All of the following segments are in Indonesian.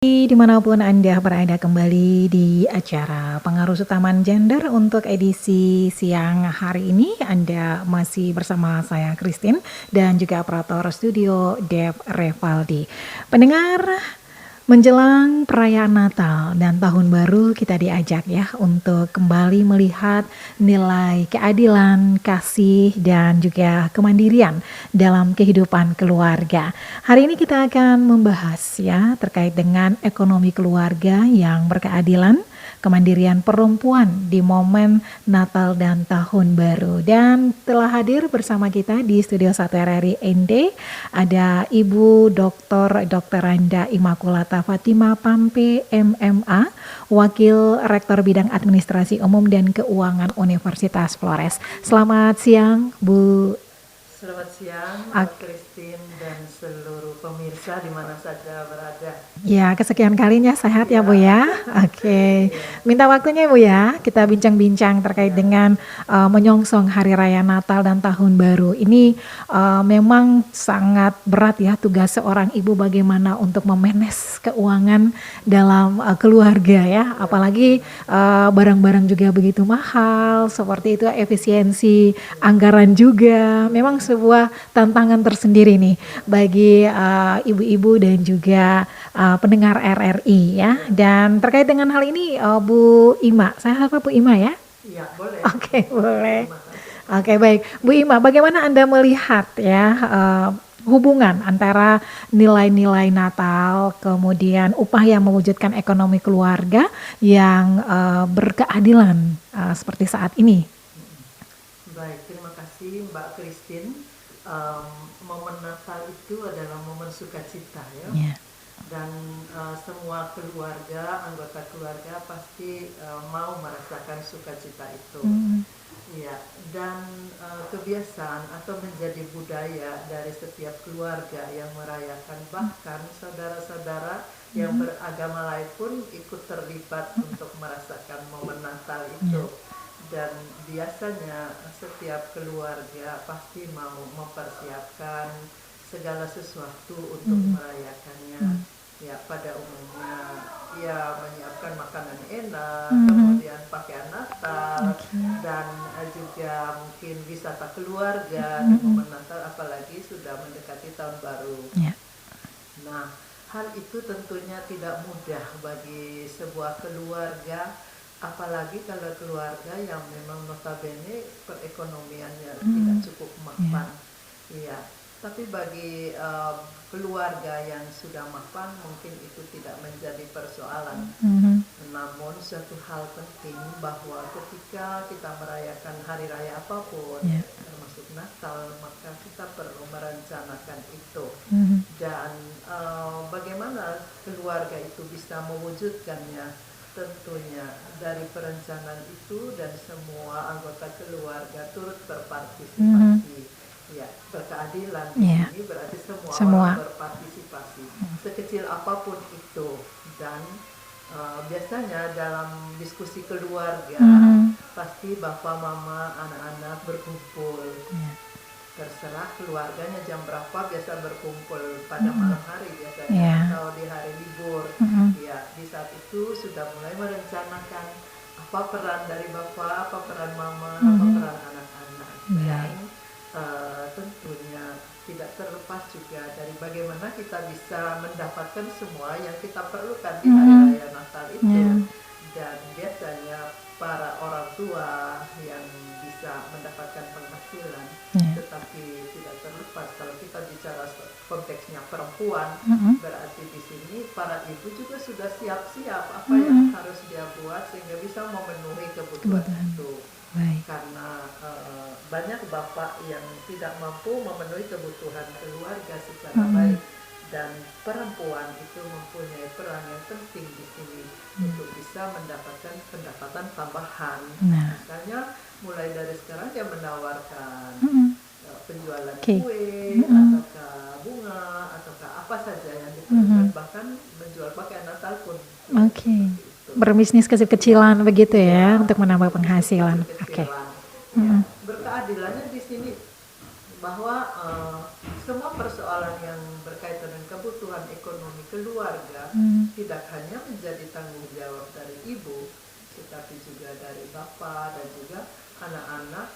Dimanapun Anda berada kembali di acara Pengaruh Utama Gender untuk edisi siang hari ini. Anda masih bersama saya Christine dan juga operator studio Dev Revaldi. Pendengar, menjelang perayaan Natal dan Tahun Baru kita diajak ya untuk kembali melihat nilai keadilan, kasih dan juga kemandirian dalam kehidupan keluarga. Hari ini kita akan membahas ya terkait dengan ekonomi keluarga yang berkeadilan, kemandirian perempuan di momen Natal dan Tahun Baru. Dan telah hadir bersama kita di Studio 1 RRI ND ada Ibu Dr. Randa Immaculata Fatima Pampe MMA, Wakil Rektor Bidang Administrasi Umum dan Keuangan Universitas Flores. Selamat siang, Bu. Selamat siang, Mbak Christine dan seluruh pemirsa di mana saja berada. Ya, kesekian kalinya sehat ya Bu ya. Oke. Minta waktunya Bu ya. Kita bincang-bincang terkait dengan menyongsong Hari Raya Natal dan Tahun Baru. Ini memang sangat berat ya tugas seorang ibu bagaimana untuk memanage keuangan dalam keluarga ya. Apalagi barang-barang juga begitu mahal, seperti itu efisiensi anggaran juga. Memang sebuah tantangan tersendiri nih bagi ibu-ibu dan juga pendengar RRI ya. Dan terkait dengan hal ini Bu Ima, saya harap Bu Ima ya? Iya, boleh. Oke, boleh. Oke, baik. Bu Ima, bagaimana Anda melihat ya hubungan antara nilai-nilai Natal, kemudian upaya mewujudkan ekonomi keluarga yang berkeadilan seperti saat ini? Baik, terima kasih Mbak Christine. Momen Natal itu adalah momen sukacita ya. Yeah. Dan semua keluarga, anggota keluarga pasti mau merasakan sukacita itu. Ya, dan kebiasaan atau menjadi budaya dari setiap keluarga yang merayakan, bahkan saudara-saudara yang beragama lain pun ikut terlibat untuk merasakan momen Natal itu. Dan biasanya setiap keluarga pasti mau mempersiapkan segala sesuatu untuk merayakannya. Ya, pada umumnya ya menyiapkan makanan enak, kemudian pakaian Natal, dan juga mungkin wisata keluarga di momen Natal, apalagi sudah mendekati tahun baru. Nah, hal itu tentunya tidak mudah bagi sebuah keluarga, apalagi kalau keluarga yang memang notabene perekonomiannya tidak cukup mapan. Iya. Tapi bagi keluarga yang sudah mapan mungkin itu tidak menjadi persoalan. Namun suatu hal penting bahwa ketika kita merayakan hari raya apapun, termasuk Natal, maka kita perlu merencanakan itu. Dan bagaimana keluarga itu bisa mewujudkannya? Tentunya dari perencanaan itu dan semua anggota keluarga turut berpartisipasi. Ya, berkeadilan di sini berarti semua orang berpartisipasi, sekecil apapun itu. Dan biasanya dalam diskusi keluarga pasti bapak, mama, anak-anak berkumpul. Terserah keluarganya jam berapa biasa berkumpul, pada malam hari biasanya atau di hari libur. Ya, di saat itu sudah mulai merencanakan apa peran dari bapak, apa peran mama, apa peran anak-anak. Dan tentunya tidak terlepas juga dari bagaimana kita bisa mendapatkan semua yang kita perlukan di hari raya Natal itu. Dan biasanya para orang tua yang bisa mendapatkan penghasilan, tetapi tidak terlepas kalau kita bicara konteksnya perempuan, berarti di sini para ibu juga sudah siap-siap apa yang harus dia buat sehingga bisa memenuhi kebutuhan itu. Karena banyak bapak yang tidak mampu memenuhi kebutuhan keluarga secara baik, dan perempuan itu mempunyai peran yang penting di sini untuk bisa mendapatkan pendapatan tambahan. Misalnya mulai dari sekarang dia menawarkan penjualan kue, ataukah bunga, ataukah apa saja yang diperlukan, bahkan menjual pakaian Natal pun. Berbisnis kecil-kecilan begitu ya untuk menambah penghasilan. Ya, berkeadilannya di sini bahwa semua persoalan yang berkaitan dengan kebutuhan ekonomi keluarga tidak tidak hanya menjadi tanggung jawab dari ibu, tetapi juga dari bapak dan juga anak-anak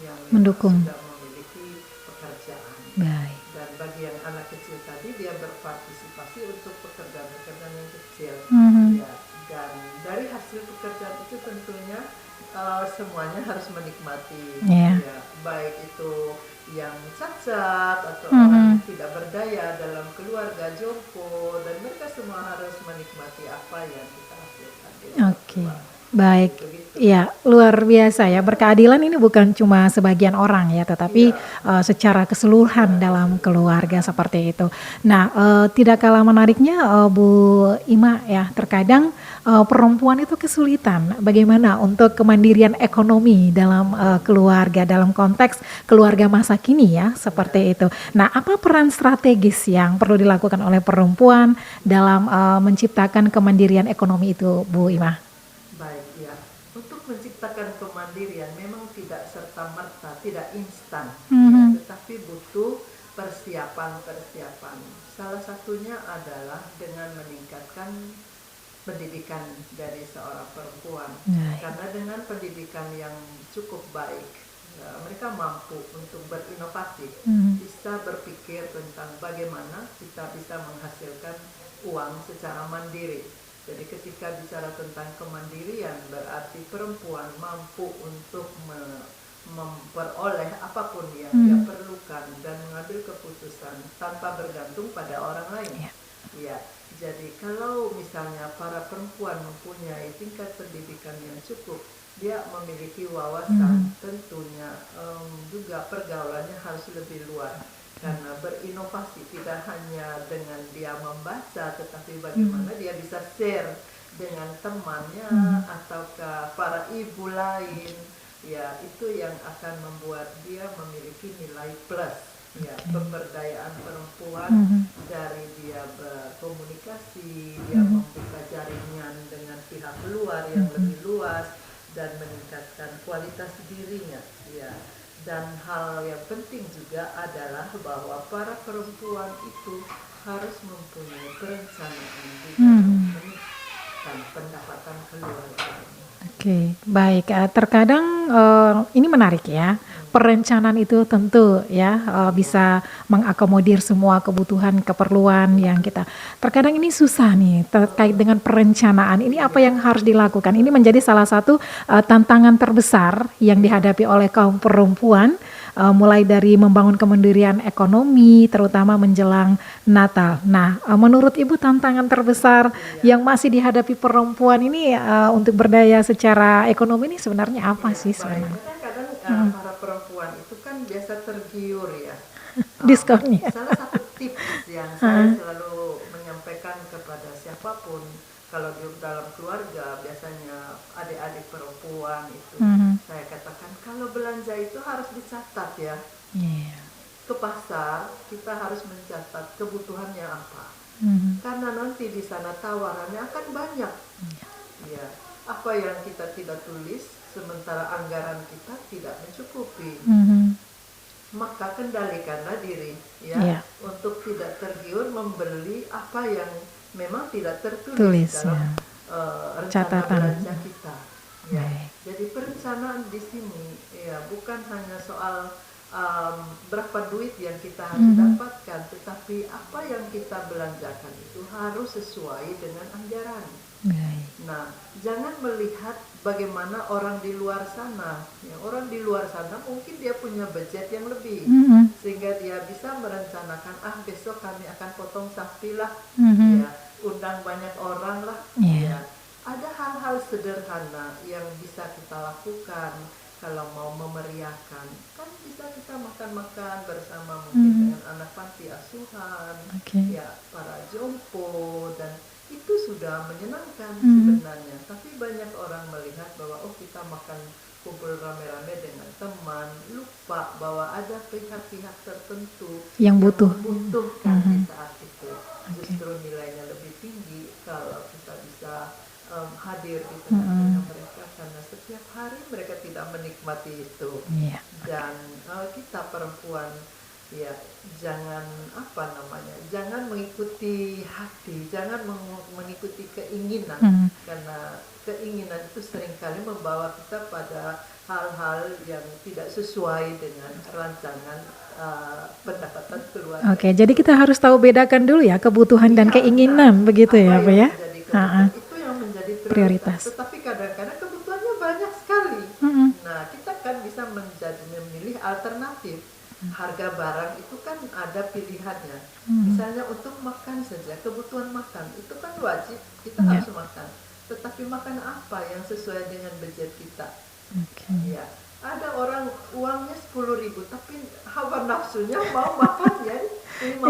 yang memang Mendukung. sudah memiliki pekerjaan. Baik. Dan bagi yang anak kecil tadi, dia berpartisipasi untuk pekerjaan-pekerjaan yang kecil. Ya, dan dari hasil pekerjaan itu tentunya semuanya harus menikmati. Yeah. Ya, baik itu yang cacat atau orang yang tidak berdaya dalam keluarga, jompo, dan mereka semua harus menikmati apa yang kita hasilkan di dalam keluarga. Baik, Begitu. ya luar biasa ya. Berkeadilan ini bukan cuma sebagian orang ya, tetapi secara keseluruhan dalam keluarga seperti itu. Nah, tidak kalah menariknya Bu Ima ya, terkadang perempuan itu kesulitan bagaimana untuk kemandirian ekonomi dalam keluarga, dalam konteks keluarga masa kini ya, seperti itu. Nah, apa peran strategis yang perlu dilakukan oleh perempuan dalam menciptakan kemandirian ekonomi itu, Bu Ima? Baik, ya. Untuk menciptakan kemandirian memang tidak serta-merta, tidak instan, ya, tetapi butuh persiapan-persiapan. Salah satunya adalah dengan meningkatkan pendidikan dari seorang perempuan. Karena dengan pendidikan yang cukup baik, ya, mereka mampu untuk berinovasi, bisa berpikir tentang bagaimana kita bisa menghasilkan uang secara mandiri. Jadi ketika bicara tentang kemandirian, berarti perempuan mampu untuk memperoleh apapun yang dia perlukan dan mengambil keputusan tanpa bergantung pada orang lain. Ya, jadi kalau misalnya para perempuan mempunyai tingkat pendidikan yang cukup, dia memiliki wawasan, tentunya juga pergaulannya harus lebih luas. Karena berinovasi tidak hanya dengan dia membaca, tetapi bagaimana dia bisa share dengan temannya ataukah para ibu lain. Ya, itu yang akan membuat dia memiliki nilai plus. Ya, pemberdayaan perempuan dari dia berkomunikasi, dia membuka jaringan dengan pihak luar yang lebih luas dan meningkatkan kualitas dirinya. Ya. Dan hal yang penting juga adalah bahwa para perempuan itu harus mempunyai perencanaan di dalam meningkatkan pendapatan keluarga. Oke, baik. Terkadang ini menarik ya. Perencanaan itu tentu ya bisa mengakomodir semua kebutuhan, keperluan yang kita. Terkadang ini susah nih terkait dengan perencanaan. Ini apa yang harus dilakukan? Ini menjadi salah satu tantangan terbesar yang dihadapi oleh kaum perempuan. Mulai dari membangun kemandirian ekonomi, terutama menjelang Natal. Nah, menurut Ibu tantangan terbesar yang masih dihadapi perempuan ini untuk berdaya secara ekonomi ini sebenarnya apa sih sebenarnya? Kadang para perempuan itu kan biasa tergiur ya. Diskonnya. Salah satu tips yang saya selalu menyampaikan kepada siapapun, kalau di dalam keluarga biasanya adik-adik perempuan itu, saya katakan kalau belanja itu harus dicatat ya. Ke pasar kita harus mencatat kebutuhannya apa, karena nanti di sana tawarannya akan banyak. Ya, apa yang kita tidak tulis sementara anggaran kita tidak mencukupi. Maka kendalikanlah diri ya, untuk tidak tergiur membeli apa yang memang tidak tertulis dalam rencana belanja kita. Ya. Jadi perencanaan di sini ya bukan hanya soal berapa duit yang kita harus dapatkan, tetapi apa yang kita belanjakan itu harus sesuai dengan anggaran. Nah, jangan melihat bagaimana orang di luar sana. Ya, orang di luar sana mungkin dia punya budget yang lebih, sehingga dia bisa merencanakan, besok kami akan potong sapi lah, ya, undang banyak orang lah. Ya. Ada hal-hal sederhana yang bisa kita lakukan kalau mau memeriahkan. Kan bisa kita makan-makan bersama mungkin dengan anak panti asuhan, ya, para jompo, dan itu sudah menyenangkan sebenarnya. Tapi banyak orang melihat bahwa kita makan kumpul rame-rame dengan teman, lupa bahwa ada pihak-pihak tertentu yang membutuhkan di saat itu. Justru nilainya lebih tinggi kalau kita bisa hadir di tengah-tengah mereka, karena setiap hari mereka tidak menikmati itu. Dan kita perempuan ya jangan jangan mengikuti hati, jangan mengikuti keinginan, karena keinginan itu seringkali membawa kita pada hal-hal yang tidak sesuai dengan rancangan pendapatan keluarga. Oke, jadi kita harus tahu bedakan dulu ya kebutuhan dan keinginan, begitu ya, Bu ya? Itu yang menjadi prioritas. Tetapi kadang-kadang kebutuhannya banyak sekali. Nah, kita kan bisa memilih alternatif. Harga barang itu kan ada pilihannya. Misalnya untuk makan saja, kebutuhan makan itu kan wajib, kita harus makan. Tetapi makan apa yang sesuai dengan budget kita? Ya, ada orang uangnya 10.000 tapi hawa nafsunya mau makannya 50.000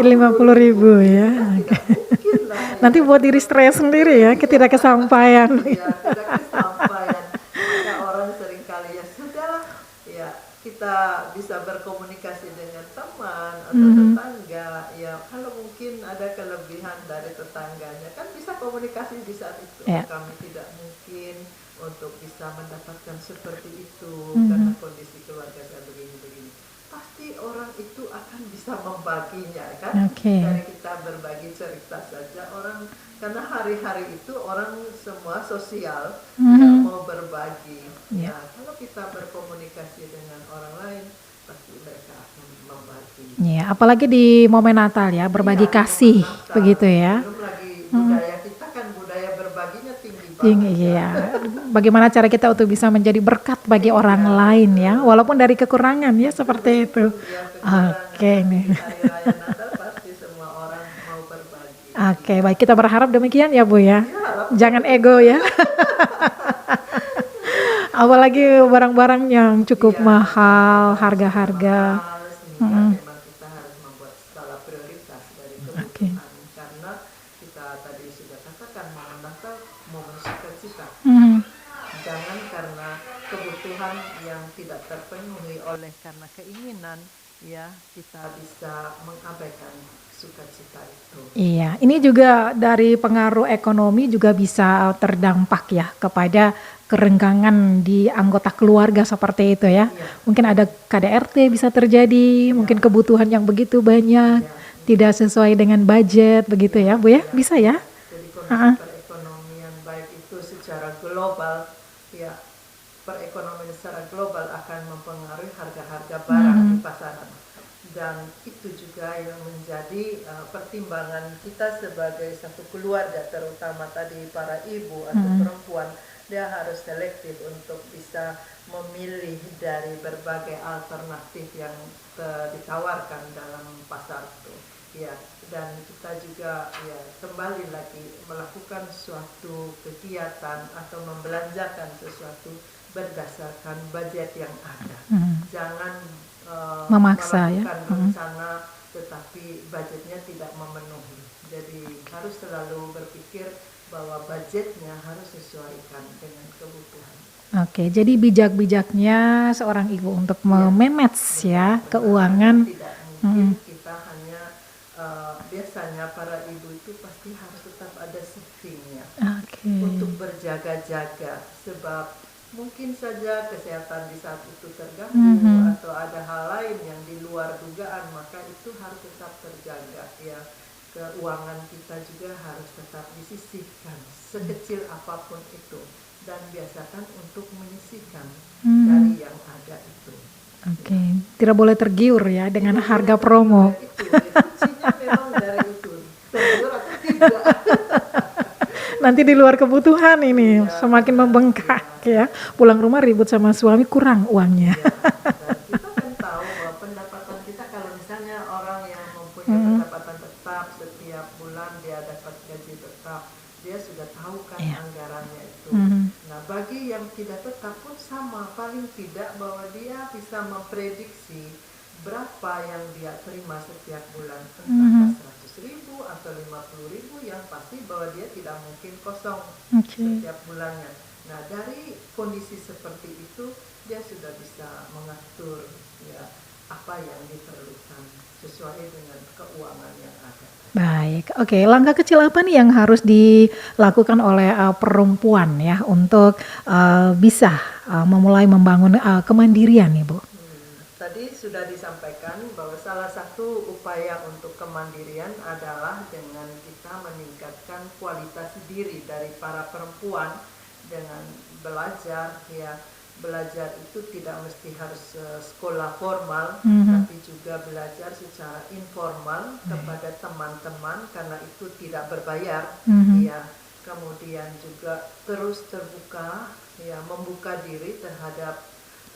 ya. Tidak mungkin lah. Nanti buat diri stres sendiri ya, ketidakkesampaian. Ya, ketidakkesampaian. Maka orang seringkali ya sudahlah, ya kita bisa berkomunikasi dengan teman atau tetangga. Ya, kalau mungkin ada kelebihan dari tetangganya kan bisa komunikasi di saat itu. Kami tidak mungkin untuk bisa mendapatkan seperti itu karena kondisi keluarga saya begini-begini. Pasti orang itu akan bisa membaginya kan. Dari kita berbagi cerita saja orang, karena hari-hari itu orang semua sosial yang mau berbagi. Nah, kalau kita berkomunikasi dengan orang lain pasti mereka akan membagi. Ya, apalagi di momen Natal ya, berbagi kasih Natal, begitu ya. Belum lagi budaya kita kan budaya berbaginya tinggi banget. Tinggi ya. Bagaimana cara kita untuk bisa menjadi berkat bagi orang lain ya, walaupun dari kekurangan ya seperti itu. Oke nih. Hari raya Natal pasti semua orang mau berbagi. Oke, baik, kita berharap demikian ya Bu ya. Jangan ego ya. Apalagi barang-barang yang cukup mahal, harga-harga. Memang kita harus membuat skala prioritas dari kebutuhan, karena kita tadi sudah katakan momen Natal momen sukacita. Jangan karena kebutuhan yang tidak terpenuhi oleh karena keinginan, ya kita bisa mengabaikan sukacita itu. Iya, ini juga dari pengaruh ekonomi juga bisa terdampak ya kepada kerenggangan di anggota keluarga seperti itu ya. Mungkin ada KDRT bisa terjadi, mungkin kebutuhan yang begitu banyak, tidak sesuai dengan budget begitu ya Bu ya, bisa ya? Jadi kondisi perekonomian baik itu secara global, ya perekonomian secara global akan mempengaruhi harga-harga barang di pasaran. Dan itu juga yang menjadi pertimbangan kita sebagai satu keluarga, terutama tadi para ibu atau perempuan. Dia harus selektif untuk bisa memilih dari berbagai alternatif yang ditawarkan dalam pasar itu. Ya, dan kita juga ya kembali lagi melakukan suatu kegiatan atau membelanjakan sesuatu berdasarkan budget yang ada. Jangan memaksa melakukan ya. rencana tetapi budgetnya tidak memenuhi. Jadi harus selalu berpikir bahwa budgetnya harus sesuaikan dengan kebutuhan. Oke, jadi bijak-bijaknya seorang ibu untuk memanage ya keuangan. Tidak mungkin kita hanya biasanya para ibu itu pasti harus tetap ada savingnya untuk berjaga-jaga, sebab mungkin saja kesehatan di saat itu terganggu atau ada hal lain yang di luar dugaan, maka itu harus tetap terjaga ya. Keuangan kita juga harus tetap disisihkan sekecil apapun itu, dan biasakan untuk menyisihkan dari yang ada itu. Oke, tidak boleh tergiur ya dengan harga promo. Itu kuncinya memang dari itu, tergiur atau tidak. Nanti di luar kebutuhan ini semakin membengkak ya. Pulang rumah ribut sama suami, kurang uangnya. Dan kita kan tahu bahwa pendapatan kita, kalau misalnya orang yang mempunyai pendapatan tetap setiap bulan dia dapat gaji tetap, dia sudah tahu kan anggarannya itu. Nah, bagi yang tidak tetap pun sama, paling tidak bahwa dia bisa memprediksi berapa yang dia terima setiap bulan, entah 100.000 atau 50.000, yang pasti bahwa dia tidak mungkin kosong setiap bulannya. Nah, dari kondisi seperti itu dia sudah bisa mengatur ya apa yang diperlukan sesuai dengan keuangan yang ada. Baik, oke. Langkah kecil apa nih yang harus dilakukan oleh perempuan ya untuk bisa memulai membangun kemandirian nih Bu? tadi sudah disampaikan bahwa salah satu upaya untuk kemandirian adalah dengan kita meningkatkan kualitas diri dari para perempuan dengan belajar. Ya, belajar itu tidak mesti harus sekolah formal, tapi juga belajar secara informal kepada teman-teman karena itu tidak berbayar. Ya, kemudian juga terus terbuka, ya, membuka diri terhadap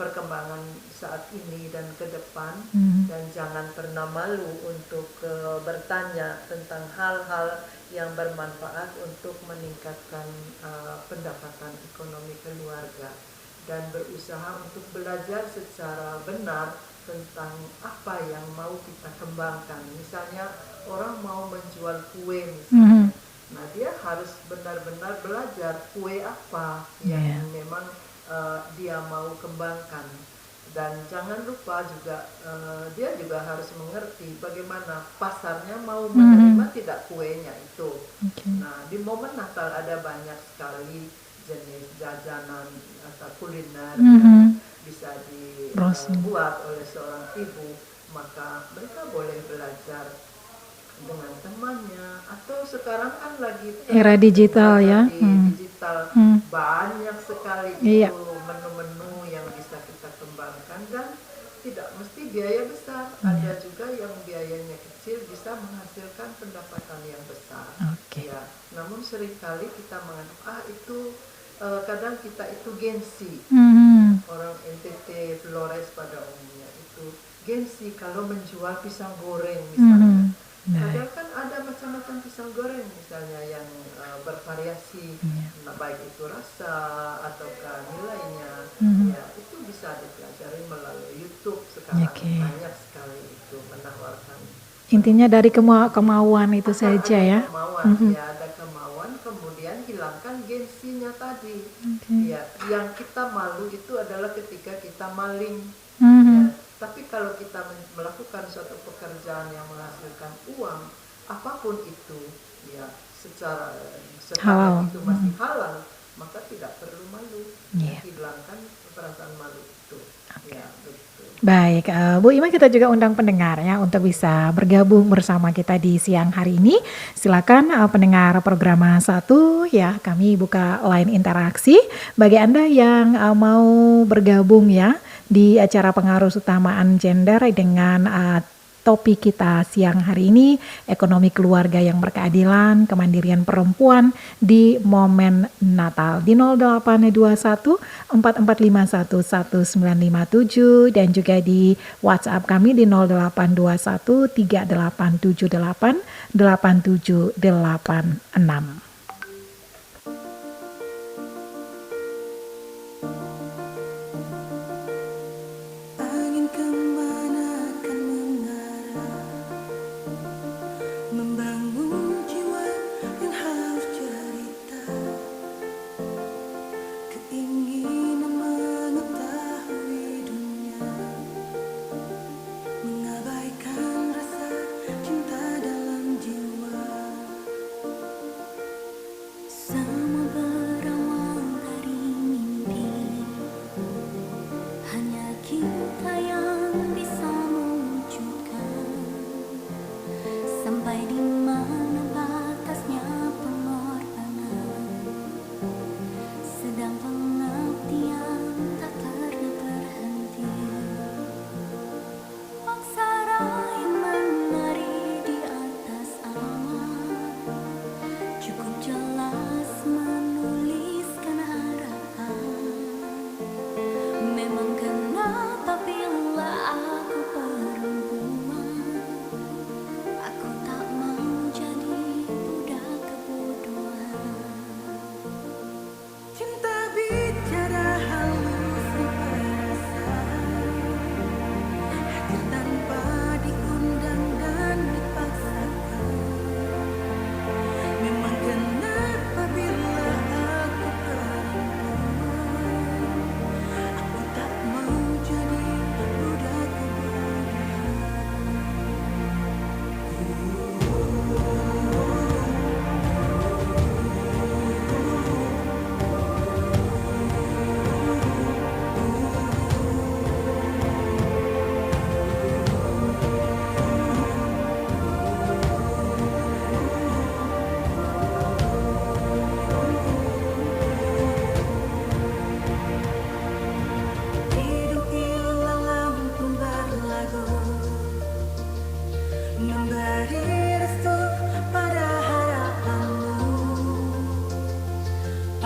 perkembangan saat ini dan ke depan, dan jangan pernah malu untuk bertanya tentang hal-hal yang bermanfaat untuk meningkatkan pendapatan ekonomi keluarga, dan berusaha untuk belajar secara benar tentang apa yang mau kita kembangkan. Misalnya orang mau menjual kue misalnya, nah dia harus benar-benar belajar kue apa yang memang dia mau kembangkan, dan jangan lupa juga dia juga harus mengerti bagaimana pasarnya mau menerima tidak kuenya itu. Nah, di momen Natal ada banyak sekali jenis jajanan atau kuliner yang bisa dibuat oleh seorang ibu, maka mereka boleh belajar dengan temannya, atau sekarang kan lagi era digital ya. Digital banyak sekali itu menu-menu yang bisa kita kembangkan, dan tidak mesti biaya besar. Ada juga yang biayanya kecil bisa menghasilkan pendapatan yang besar. Ya, namun seringkali kita menganggap itu kadang kita itu gengsi. Orang NTT Flores pada umumnya itu gengsi kalau menjual pisang goreng misalnya. Padahal kan ada macam-macam pisang goreng misalnya yang bervariasi, baik itu rasa ataukah nilainya. Ya, itu bisa dipelajari melalui YouTube sekarang. Banyak sekali itu menawarkan. Intinya dari kemauan itu saja ya. Kemauan, ya, ada kemauan, kemudian hilangkan gengsinya tadi. Ya, yang kita malu itu adalah ketika kita maling. Ya, tapi kalau kita melakukan suatu pekerjaan yang menghasilkan uang, apapun itu, ya, secara halal, itu masih halal, maka tidak perlu malu. Hilangkan perasaan malu itu. Ya, betul. Baik, Bu Ima, kita juga undang pendengar ya untuk bisa bergabung bersama kita di siang hari ini. Silakan pendengar program 1 ya, kami buka line interaksi bagi Anda yang mau bergabung ya di acara pengaruh utamaan gender dengan topik kita siang hari ini, ekonomi keluarga yang berkeadilan, kemandirian perempuan di momen Natal di 0821 4451 1957 dan juga di WhatsApp kami di 0821 3878 8786.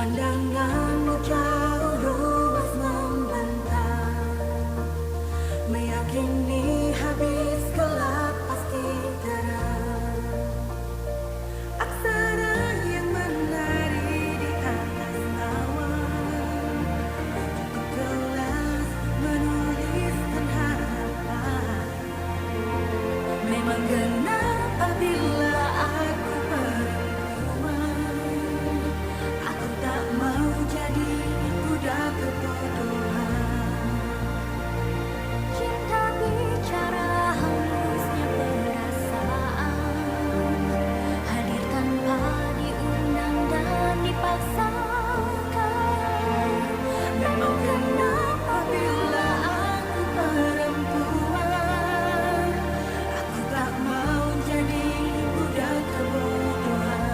Pandanganmu jauh luas membentang, meyakini habis gelap pasti terang. Aksara yang menari di atas awan, cukup jelas menuliskan harapan. Memang genap apabila aku perempuan, aku tak mau jadi budak kebodohan. Cinta bicara halusnya perasaan, hadir tanpa diundang dan dipaksakan. Memang kenapa bila aku perempuan, aku tak mau jadi budak kebodohan.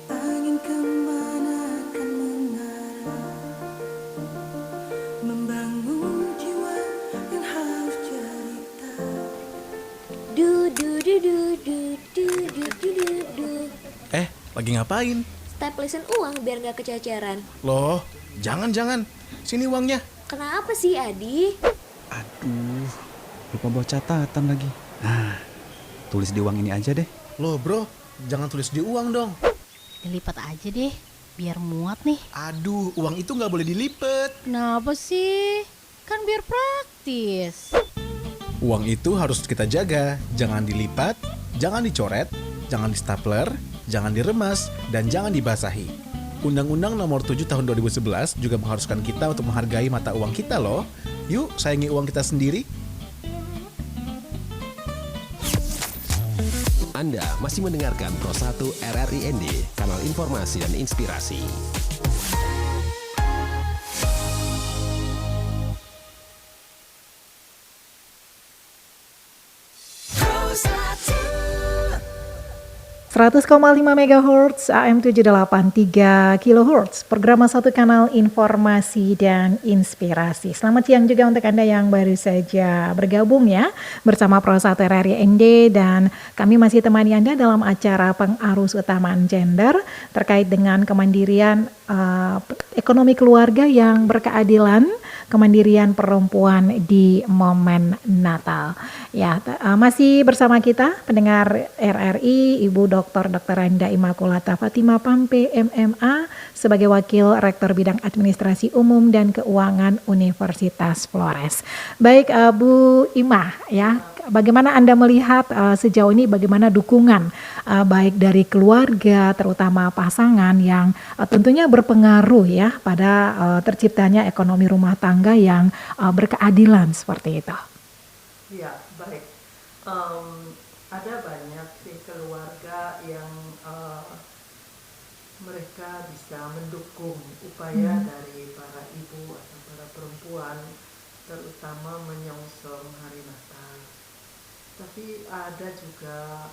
Angin kemana akan mengarah, membangun jiwa yang haus cerita. Du du du du du du du du du du. Lagi ngapain? Staplesin uang biar gak kececeran. Loh, jangan. Sini uangnya. Kenapa sih Adi? Aduh, lupa bawa catatan lagi. Nah, tulis di uang ini aja deh. Loh bro, jangan tulis di uang dong. Dilipat aja deh, biar muat nih. Aduh, uang itu nggak boleh dilipet. Kenapa sih? Kan biar praktis. Uang itu harus kita jaga. Jangan dilipat, jangan dicoret, jangan di-stapler, jangan diremas, dan jangan dibasahi. Undang-Undang Nomor 7 Tahun 2011 juga mengharuskan kita untuk menghargai mata uang kita loh. Yuk, sayangi uang kita sendiri. Anda masih mendengarkan Pro 1 RRI ND, kanal informasi dan inspirasi. Pro 1 100,5 MHz AM 783 kHz, program satu kanal informasi dan inspirasi. Selamat siang juga untuk Anda yang baru saja bergabung ya bersama Pro 1 RRI ND, dan kami masih temani Anda dalam acara pengarus utamaan gender terkait dengan kemandirian ekonomi keluarga yang berkeadilan, kemandirian perempuan di momen Natal. Ya, masih bersama kita pendengar RRI Ibu Dr. Randa Immaculata Fatima Pampe MMA sebagai Wakil Rektor Bidang Administrasi Umum dan Keuangan Universitas Flores. Baik, Bu Imah ya, bagaimana Anda melihat sejauh ini bagaimana dukungan baik dari keluarga terutama pasangan yang tentunya berpengaruh ya pada terciptanya ekonomi rumah tangga yang berkeadilan seperti itu. Ya, baik. Ada banyak sih keluarga yang mereka bisa mendukung upaya dari para ibu atau para perempuan, terutama menyongsong hari Natal. Tapi ada juga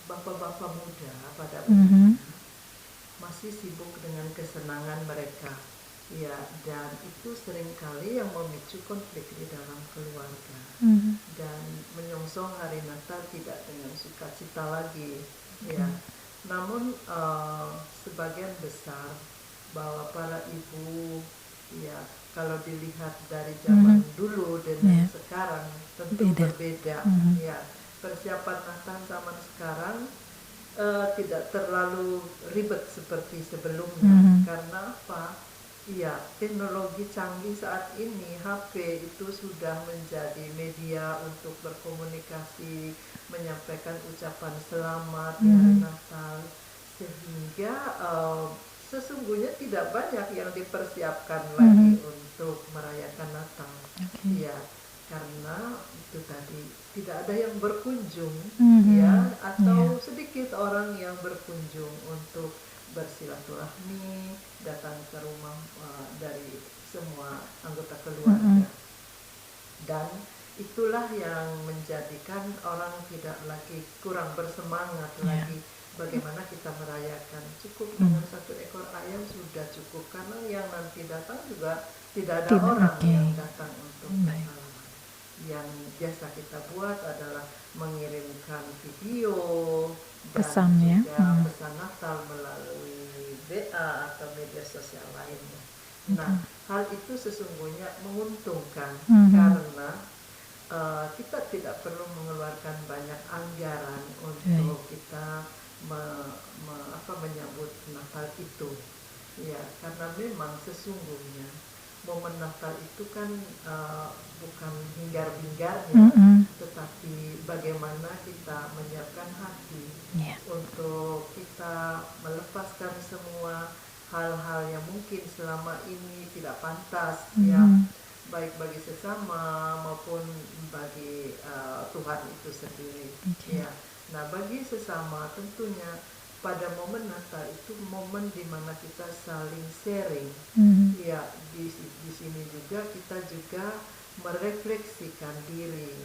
bapak-bapak muda pada umumnya masih sibuk dengan kesenangan mereka. Ya, dan itu seringkali yang memicu konflik di dalam keluarga. Dan menyongsong hari Natal tidak dengan sukacita lagi. Ya, namun sebagian besar bahwa para ibu, ya kalau dilihat dari zaman dulu dengan sekarang, tentu tentu Beda. berbeda. Mhm. Ya, persiapan Natal zaman sekarang tidak terlalu ribet seperti sebelumnya. Mhm. Karena apa? Iya, teknologi canggih saat ini, HP itu sudah menjadi media untuk berkomunikasi, menyampaikan ucapan selamat di hari Mhm. Natal, sehingga sesungguhnya tidak banyak yang dipersiapkan lagi Mhm. untuk merayakan Natal. Oke. Iya, karena itu tadi tidak ada yang berkunjung, Mhm. ya, atau Iya. sedikit orang yang berkunjung untuk bersilaturahmi, datang ke rumah dari semua anggota keluarga. Mhm. Dan itulah yang menjadikan orang tidak lagi kurang bersemangat Iya. lagi bagaimana kita merayakan. Cukup Mhm. dengan 1 ekor ayam sudah cukup, karena yang nanti datang juga tidak ada Tidak, orang oke. yang datang untuk Baik. bersalaman. Yang biasa kita buat adalah mengirimkan video dan Pesan ya. juga Mhm. pesan Natal melalui WA atau media sosial lainnya. Nah, Betul. hal itu sesungguhnya menguntungkan Mhm. karena kita tidak perlu mengeluarkan banyak anggaran untuk Baik. kita menyambut Natal itu. Ya, karena memang sesungguhnya momen Natal itu kan bukan hingar-bingarnya, Mhm. tetapi bagaimana kita menyiapkan hati Iya. untuk kita melepaskan semua hal-hal yang mungkin selama ini tidak pantas, ya, Mhm. baik bagi sesama maupun bagi Tuhan itu sendiri. Oke. Ya, nah bagi sesama tentunya pada momen Natal itu momen di mana kita saling sharing. Mhm. Ya, di sini juga kita juga merefleksikan diri.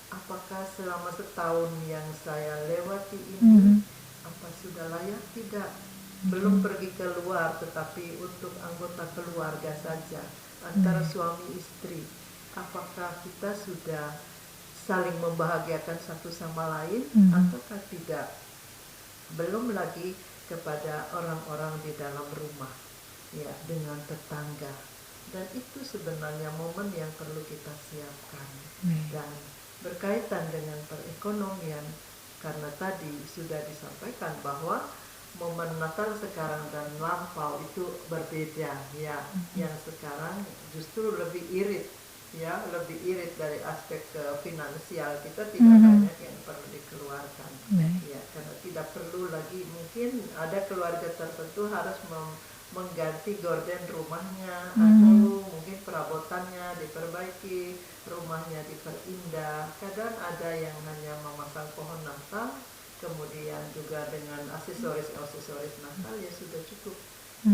Apakah selama setahun yang saya lewati ini, Mhm. apa sudah layak tidak? Belum pergi keluar, tetapi untuk anggota keluarga saja, antara Baik. suami istri. Apakah kita sudah saling membahagiakan satu sama lain, Mhm. ataukah tidak? Belum lagi kepada orang-orang di dalam rumah, ya, dengan tetangga. Dan itu sebenarnya momen yang perlu kita siapkan. Baik. Dan berkaitan dengan perekonomian, karena tadi sudah disampaikan bahwa momen Natal sekarang dan lampau itu berbeda, ya. Yang sekarang justru lebih irit, ya, lebih irit dari aspek finansial. Kita tidak Mhm. banyak yang perlu dikeluarkan, Baik. ya, karena tidak perlu lagi, mungkin ada keluarga tertentu harus mengganti gorden rumahnya, atau Mhm. mungkin perabotannya diperbaiki, rumahnya diperindah. Kadang ada yang hanya memasang pohon Natal, kemudian juga dengan aksesoris Natal, ya sudah cukup,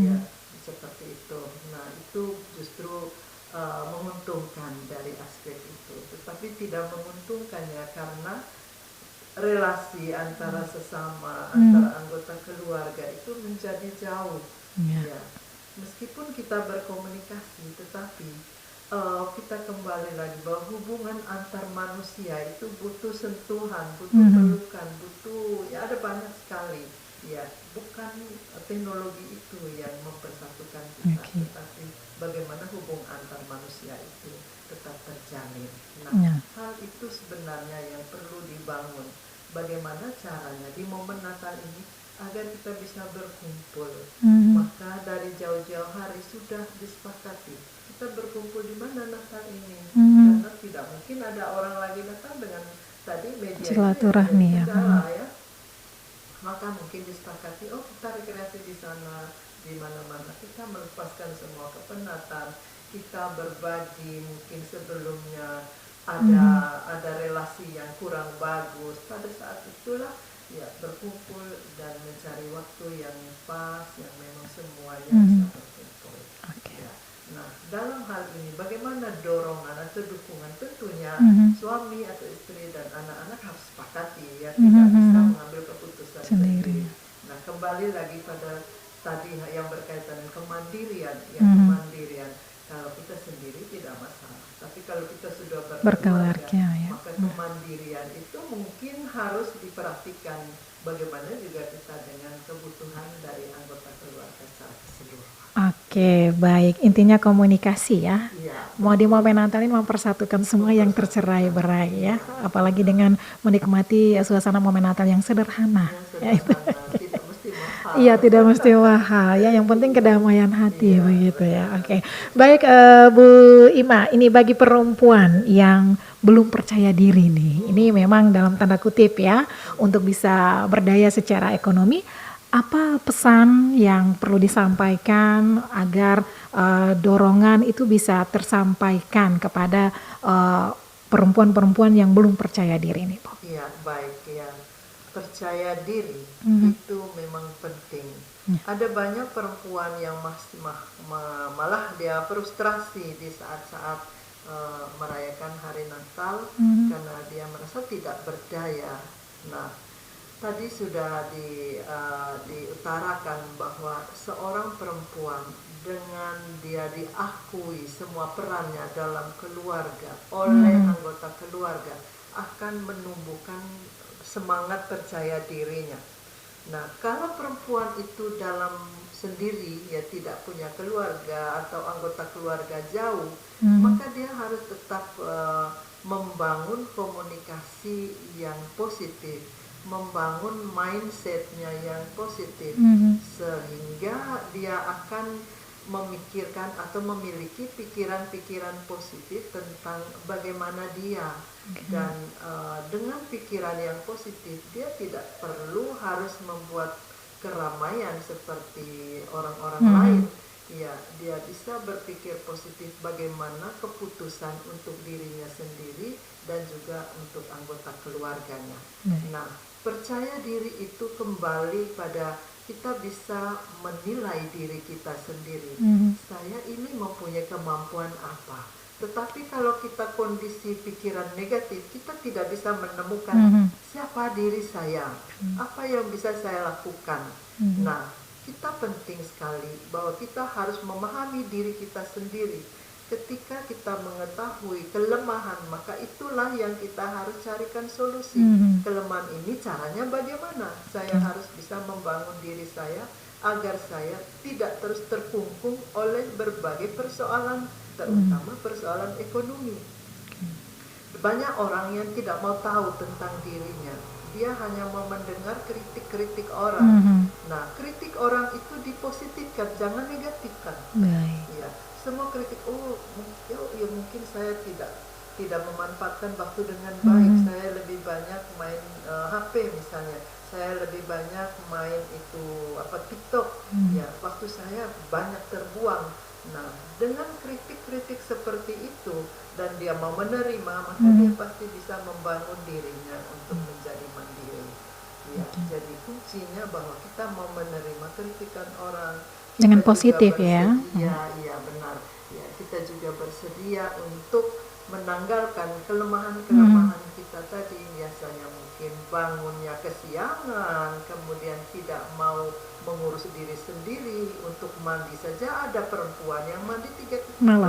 ya, Mhm. seperti itu. Nah, itu justru menguntungkan dari aspek itu, tetapi tidak menguntungkan, ya, karena relasi antara sesama, antara anggota keluarga itu menjadi jauh. Iya. Ya, meskipun kita berkomunikasi, tetapi kita kembali lagi bahwa hubungan antar manusia itu butuh sentuhan, butuh Mhm. pelukan, butuh, ya, ada banyak sekali, ya, bukan teknologi itu yang mempersatukan kita, Oke. tetapi bagaimana hubungan antar manusia itu tetap terjalin. Nah, Ya. hal itu sebenarnya yang perlu dibangun. Bagaimana caranya di momen Natal ini agar kita bisa berkumpul. Mhm. Maka dari jauh-jauh hari sudah disepakati kita berkumpul di mana Natal ini, Mhm. karena tidak mungkin ada orang lagi datang dengan tadi media itu yang Silaturahmi menjadi ya. kendala, ya. Maka mungkin disepakati, oh, kita rekreasi di sana, di mana-mana kita melepaskan semua kepenatan, kita berbagi. Mungkin sebelumnya ada relasi yang kurang bagus, pada saat itulah, ya, berkumpul dan mencari waktu yang pas, yang memang semuanya bisa berkumpul. Oke. Ya. Nah, dalam hal ini bagaimana dorongan atau dukungan? Tentunya suami atau istri dan anak-anak harus sepakati, ya, tidak bisa mengambil keputusan Sendiri. sendiri. Nah, kembali lagi pada tadi yang berkaitan dengan kemandirian, ya, kemandirian. Kalau kita sendiri tidak masalah, tapi kalau kita sudah berkeluarga, Berkeluarga, ya. maka kemandirian itu mungkin harus diperhatikan. Bagaimana juga kita dengan kebutuhan dari anggota keluarga secara keseluruhan. Oke. Oke, baik. Intinya komunikasi ya. Iya, Mau di momen Natal ini mempersatukan semua yang tercerai-berai ya. Apalagi dengan menikmati suasana momen Natal yang sederhana. yang Ya, itu. sederhana, tidak mesti mahal. Iya, tidak mesti mahal ya. Yang penting kedamaian hati Iya, begitu ya. Oke, baik Bu Ima. Ini bagi perempuan yang belum percaya diri nih. Ini memang dalam tanda kutip ya, untuk bisa berdaya secara ekonomi. Apa pesan yang perlu disampaikan agar dorongan itu bisa tersampaikan kepada perempuan-perempuan yang belum percaya diri ini, Bu? Iya, baik ya. Percaya diri itu memang penting. Ada banyak perempuan yang masih malah dia frustrasi di saat-saat merayakan hari Natal karena dia merasa tidak berdaya. Nah, tadi sudah diutarakan bahwa seorang perempuan dengan dia diakui semua perannya dalam keluarga oleh anggota keluarga akan menumbuhkan semangat percaya dirinya. Nah, kalau perempuan itu dalam sendiri ya tidak punya keluarga atau anggota keluarga jauh, maka dia harus tetap membangun komunikasi yang positif, membangun mindsetnya yang positif, sehingga dia akan memikirkan atau memiliki pikiran-pikiran positif tentang bagaimana dia. Dan dengan pikiran yang positif dia tidak perlu harus membuat keramaian seperti orang-orang lain. Ya, dia bisa berpikir positif bagaimana keputusan untuk dirinya sendiri dan juga untuk anggota keluarganya. Nah, percaya diri itu kembali pada kita bisa menilai diri kita sendiri. Saya ini mempunyai kemampuan apa? Tetapi kalau kita kondisi pikiran negatif, kita tidak bisa menemukan siapa diri saya, apa yang bisa saya lakukan. Nah, kita penting sekali bahwa kita harus memahami diri kita sendiri. Ketika kita mengetahui kelemahan, maka itulah yang kita harus carikan solusi. Kelemahan ini caranya bagaimana? Saya harus bisa membangun diri saya agar saya tidak terus terkungkung oleh berbagai persoalan, terutama persoalan ekonomi. Banyak orang yang tidak mau tahu tentang dirinya. Dia hanya mau mendengar kritik-kritik orang. Nah, kritik orang itu dipositifkan, jangan negatifkan. Ya, semua kritik, ya mungkin saya tidak memanfaatkan waktu dengan baik. Saya lebih banyak main HP misalnya. Saya lebih banyak main TikTok. Ya, waktu saya banyak terbuang. Nah, dengan kritik-kritik seperti itu dan dia mau menerima, maka dia pasti bisa membangun dirinya untuk menjadi mandiri. Ya, jadi kuncinya bahwa kita mau menerima kritikan orang dengan kita positif juga ya. Iya benar. Ya, kita juga bersedia untuk menanggalkan kelemahan-kelemahan kita tadi. Biasanya mungkin bangunnya kesiangan, kemudian tidak mau mengurus diri sendiri, untuk mandi saja ada perempuan yang mandi 3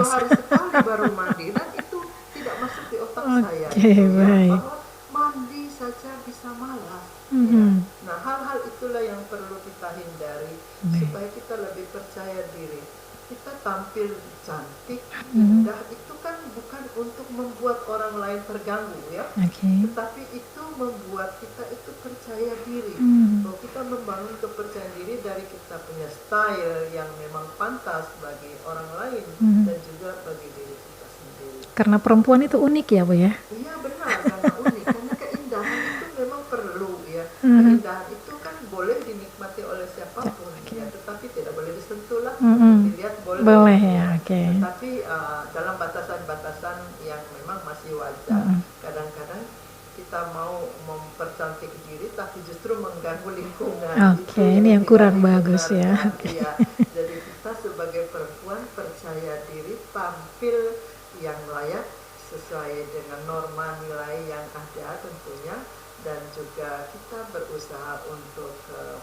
hari sekali baru mandi, dan itu tidak masuk di otak saya gitu, ya, bahwa mandi saja bisa malas. Ya. Nah, hal-hal itulah yang perlu kita hindari supaya kita lebih percaya diri. Kita tampil cantik, indah, itu kan bukan untuk membuat orang lain terganggu ya, tetapi itu membuat kita itu percaya diri. Bahwa kita membangun kepercayaan diri dari kita punya style yang memang pantas bagi orang lain dan juga bagi diri kita sendiri. Karena perempuan itu unik ya, Bu ya? Iya benar, karena unik, karena keindahan itu memang perlu ya. Keindahan itu kan boleh dinikmati oleh siapapun, ya, tetapi tidak boleh disentuh lah. Dilihat boleh ya, tetapi dalam batasan-batasan yang memang masih wajar. Kadang-kadang kita mau mempercantik diri tapi justru mengganggu lingkungan. Ini yang kurang bagus ya. Ya, jadi kita sebagai perempuan percaya diri, tampil yang layak sesuai dengan norma nilai yang ada tentunya, dan juga kita berusaha untuk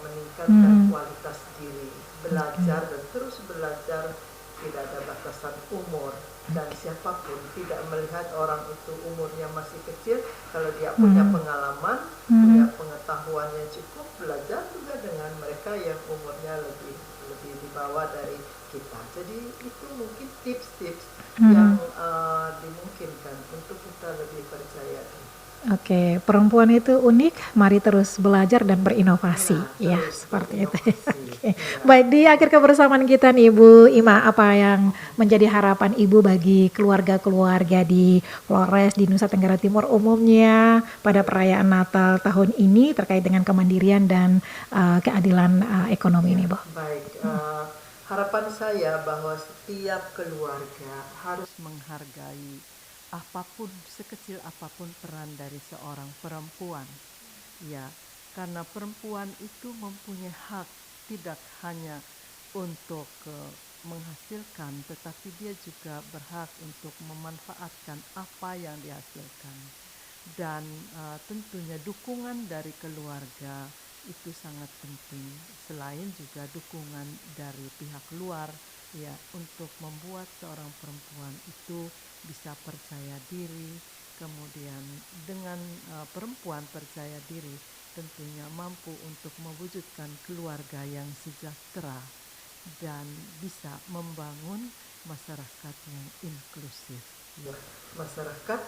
meningkatkan kualitas diri, belajar dan terus belajar tidak ada batasan umur, dan siapapun tidak melihat orang itu umurnya masih kecil, kalau dia punya pengalaman, punya pengetahuan yang cukup, belajar juga dengan mereka yang umurnya lebih di bawah dari kita. Jadi itu mungkin tips-tips yang dimungkinkan untuk kita lebih percaya diri. Oke, perempuan itu unik, mari terus belajar dan berinovasi. Ya, terus seperti itu. berinovasi. Oke. Baik, di akhir kebersamaan kita nih Ibu Ima, apa yang menjadi harapan Ibu bagi keluarga-keluarga di Flores, di Nusa Tenggara Timur umumnya pada perayaan Natal tahun ini terkait dengan kemandirian dan keadilan ekonomi ini, Bu? Baik, harapan saya bahwa setiap keluarga harus menghargai apapun, sekecil apapun peran dari seorang perempuan. Ya, karena perempuan itu mempunyai hak tidak hanya untuk menghasilkan, tetapi dia juga berhak untuk memanfaatkan apa yang dihasilkan. Dan tentunya dukungan dari keluarga itu sangat penting, selain juga dukungan dari pihak luar ya, untuk membuat seorang perempuan itu bisa percaya diri. Kemudian dengan perempuan percaya diri tentunya mampu untuk mewujudkan keluarga yang sejahtera dan bisa membangun masyarakat yang inklusif. Ya, masyarakat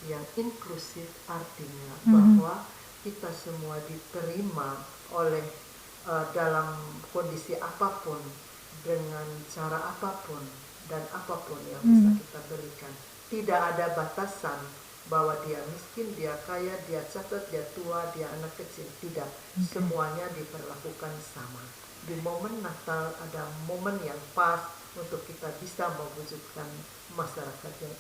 yang inklusif artinya bahwa kita semua diterima oleh dalam kondisi apapun, dengan cara apapun dan apapun yang bisa kita berikan. Tidak ada batasan bahwa dia miskin, dia kaya, dia cacat, dia tua, dia anak kecil. Tidak, semuanya diperlakukan sama. Di momen Natal ada momen yang pas untuk kita bisa mewujudkan masyarakat yang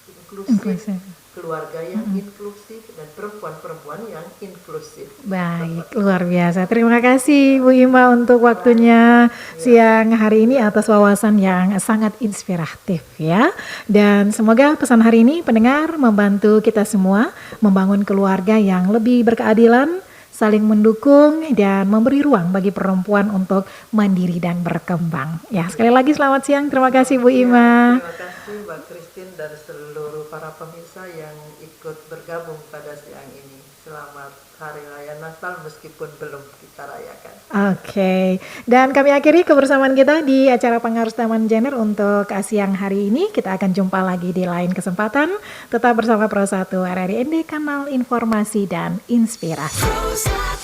inklusif, keluarga yang inklusif, dan perempuan-perempuan yang inklusif. Baik, luar biasa. Terima kasih Bu Ima untuk waktunya siang hari ini atas wawasan yang sangat inspiratif ya. Dan semoga pesan hari ini pendengar membantu kita semua membangun keluarga yang lebih berkeadilan, saling mendukung dan memberi ruang bagi perempuan untuk mandiri dan berkembang. Ya, sekali lagi selamat siang. Terima kasih Bu Ima. Terima kasih Mbak Christine dan seluruh para pemirsa yang ikut bergabung pada siang ini. Selamat Hari Raya Natal meskipun belum kita rayakan. Oke, dan kami akhiri kebersamaan kita di acara Pengaruh Taman Gender untuk siang hari ini. Kita akan jumpa lagi di lain kesempatan. Tetap bersama Pro 1 RRI ND, kanal informasi dan inspirasi. Pro 1